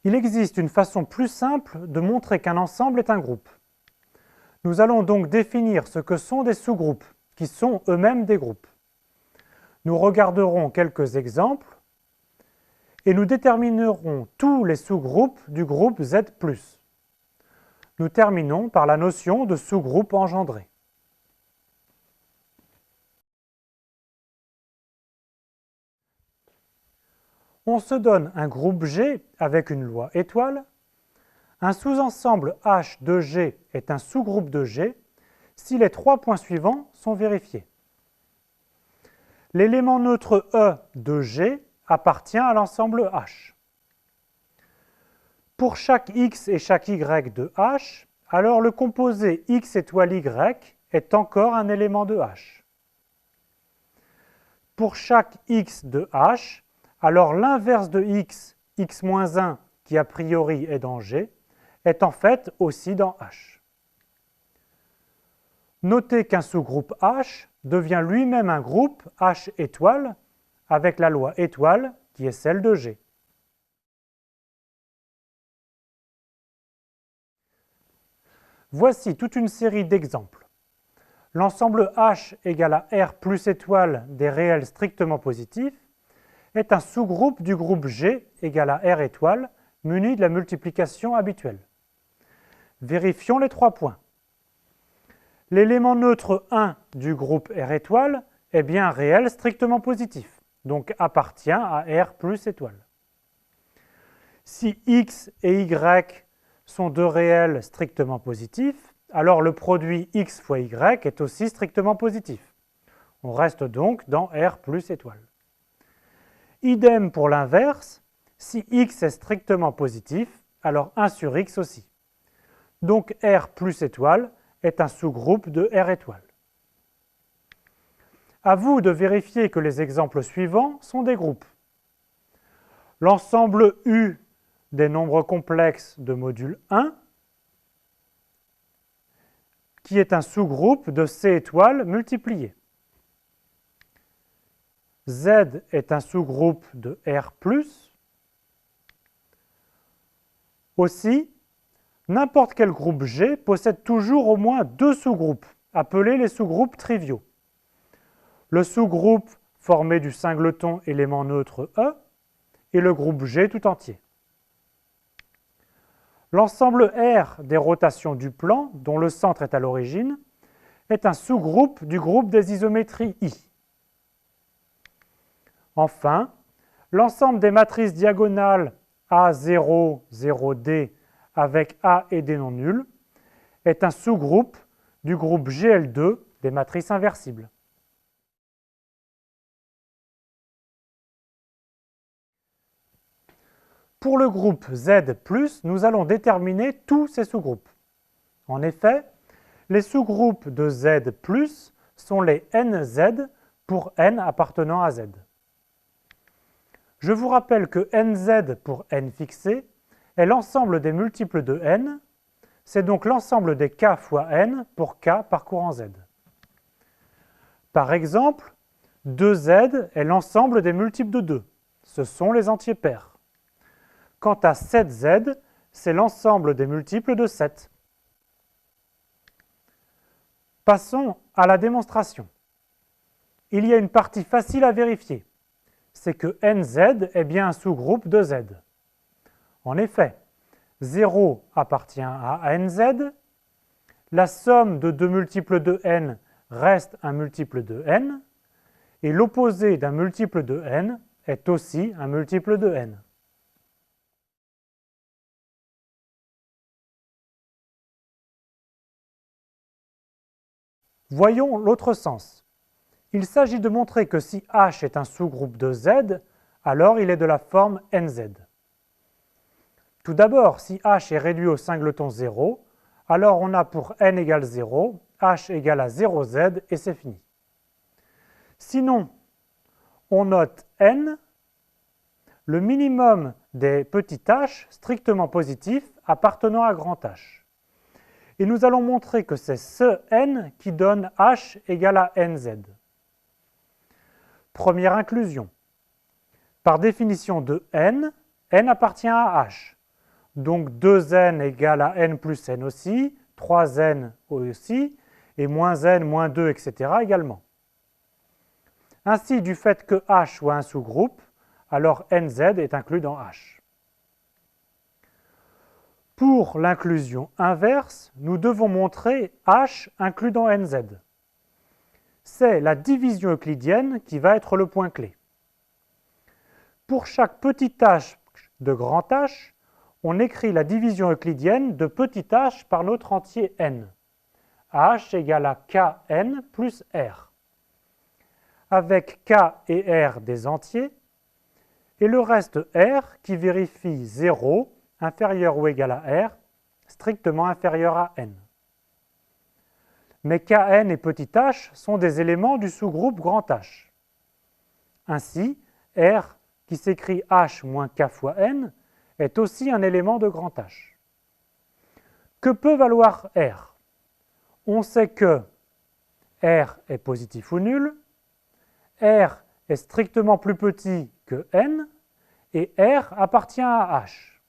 Il existe une façon plus simple de montrer qu'un ensemble est un groupe. Nous allons donc définir ce que sont des sous-groupes, qui sont eux-mêmes des groupes. Nous regarderons quelques exemples et nous déterminerons tous les sous-groupes du groupe Z+. Nous terminons par la notion de sous-groupe engendré. On se donne un groupe G avec une loi étoile. Un sous-ensemble H de G est un sous-groupe de G si les trois points suivants sont vérifiés. L'élément neutre E de G appartient à l'ensemble H. Pour chaque X et chaque Y de H, alors le composé X étoile Y est encore un élément de H. Pour chaque X de H, alors l'inverse de X, X-1, qui a priori est dans G, est en fait aussi dans H. Notez qu'un sous-groupe H devient lui-même un groupe H étoile avec la loi étoile qui est celle de G. Voici toute une série d'exemples. L'ensemble H égale à R plus étoile des réels strictement positifs est un sous-groupe du groupe G égale à R étoile muni de la multiplication habituelle. Vérifions les trois points. L'élément neutre 1 du groupe R étoile est bien un réel strictement positif, donc appartient à R plus étoile. Si X et Y sont deux réels strictement positifs, alors le produit X fois Y est aussi strictement positif. On reste donc dans R plus étoile. Idem pour l'inverse, si X est strictement positif, alors 1 sur X aussi. Donc R plus étoile est un sous-groupe de R étoile. À vous de vérifier que les exemples suivants sont des groupes. L'ensemble U des nombres complexes de module 1, qui est un sous-groupe de C étoile multiplié. Z est un sous-groupe de R+. Aussi, n'importe quel groupe G possède toujours au moins deux sous-groupes, appelés les sous-groupes triviaux. Le sous-groupe formé du singleton élément neutre E et le groupe G tout entier. L'ensemble R des rotations du plan, dont le centre est à l'origine, est un sous-groupe du groupe des isométries I. Enfin, l'ensemble des matrices diagonales A0, 0D avec A et D non nuls est un sous-groupe du groupe GL2 des matrices inversibles. Pour le groupe Z+, nous allons déterminer tous ces sous-groupes. En effet, les sous-groupes de Z+, sont les NZ pour N appartenant à Z. Je vous rappelle que NZ pour N fixé est l'ensemble des multiples de N, c'est donc l'ensemble des K fois N pour K parcourant Z. Par exemple, 2Z est l'ensemble des multiples de 2, ce sont les entiers pairs. Quant à 7Z, c'est l'ensemble des multiples de 7. Passons à la démonstration. Il y a une partie facile à vérifier, c'est que NZ est bien un sous-groupe de Z. En effet, 0 appartient à NZ, la somme de deux multiples de N reste un multiple de N, et l'opposé d'un multiple de N est aussi un multiple de N. Voyons l'autre sens. Il s'agit de montrer que si H est un sous-groupe de Z, alors il est de la forme NZ. Tout d'abord, si H est réduit au singleton 0, alors on a pour N égale 0, H égale à 0Z et c'est fini. Sinon, on note N, le minimum des petits h strictement positifs appartenant à grand H. Et nous allons montrer que c'est ce N qui donne H égale à NZ. Première inclusion. Par définition de N, N appartient à H. donc 2n égale à n plus n aussi, 3n aussi, et moins n, moins 2, etc. également. Ainsi, du fait que H soit un sous-groupe, alors nz est inclus dans H. Pour l'inclusion inverse, nous devons montrer H inclus dans nz. C'est la division euclidienne qui va être le point clé. Pour chaque petit h de grand H, on écrit la division euclidienne de petit h par notre entier n. H égale à kn plus r. Avec k et r des entiers, et le reste r qui vérifie 0 inférieur ou égal à r, strictement inférieur à n. Mais kn et petit h sont des éléments du sous-groupe grand H. Ainsi, r qui s'écrit h moins k fois n est aussi un élément de grand H. Que peut valoir r? On sait que r est positif ou nul, r est strictement plus petit que n, et r appartient à h.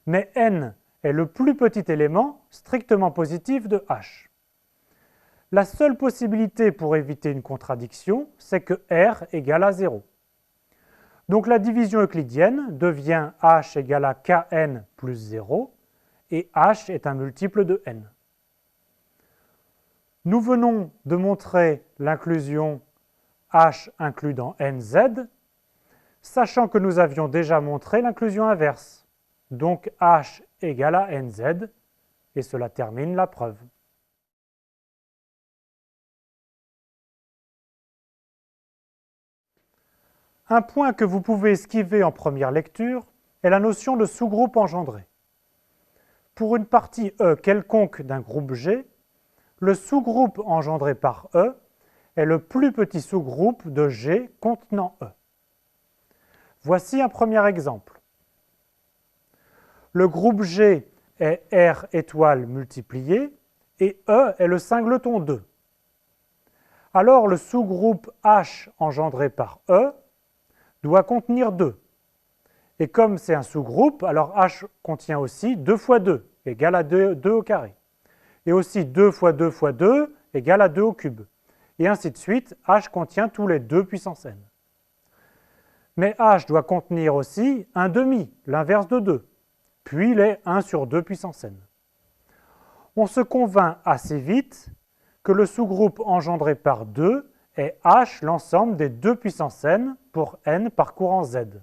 Mais n est le plus petit élément strictement positif de h. La seule possibilité pour éviter une contradiction, c'est que r égale à 0. Donc la division euclidienne devient h égale à kn plus 0, et h est un multiple de n. Nous venons de montrer l'inclusion h inclus dans nz, sachant que nous avions déjà montré l'inclusion inverse. Donc h égale à nz, et cela termine la preuve. Un point que vous pouvez esquiver en première lecture est la notion de sous-groupe engendré. Pour une partie E quelconque d'un groupe G, le sous-groupe engendré par E est le plus petit sous-groupe de G contenant E. Voici un premier exemple. Le groupe G est R étoile multiplié et E est le singleton 2. Alors le sous-groupe H engendré par E doit contenir 2. Et comme c'est un sous-groupe, alors H contient aussi 2 fois 2, égale à 2 au carré. Et aussi 2 fois 2 fois 2, égale à 2 au cube. Et ainsi de suite, H contient tous les 2 puissance n. Mais H doit contenir aussi 1 demi, l'inverse de 2, puis les 1 sur 2 puissance n. On se convainc assez vite que le sous-groupe engendré par 2 est H l'ensemble des 2 puissance n pour n parcourant Z.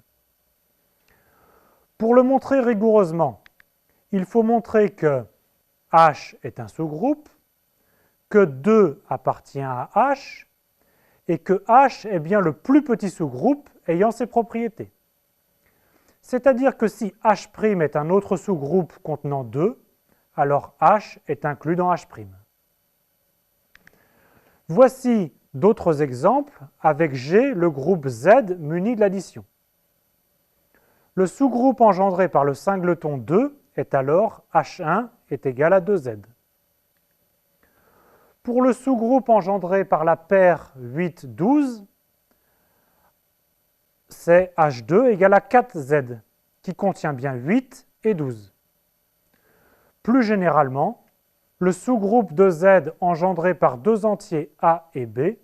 Pour le montrer rigoureusement, il faut montrer que H est un sous-groupe, que 2 appartient à H, et que H est bien le plus petit sous-groupe ayant ces propriétés. C'est-à-dire que si H' est un autre sous-groupe contenant 2, alors H est inclus dans H'. Voici d'autres exemples avec G, le groupe Z muni de l'addition. Le sous-groupe engendré par le singleton 2 est alors H1 est égal à 2Z. Pour le sous-groupe engendré par la paire 8, 12, c'est H2 égale à 4Z, qui contient bien 8 et 12. Plus généralement, le sous-groupe de Z engendré par deux entiers A et B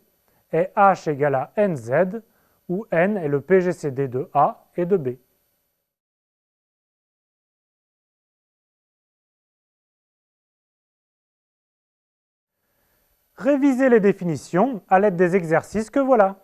est H égale à NZ, où N est le PGCD de A et de B. Révisez les définitions à l'aide des exercices que voilà.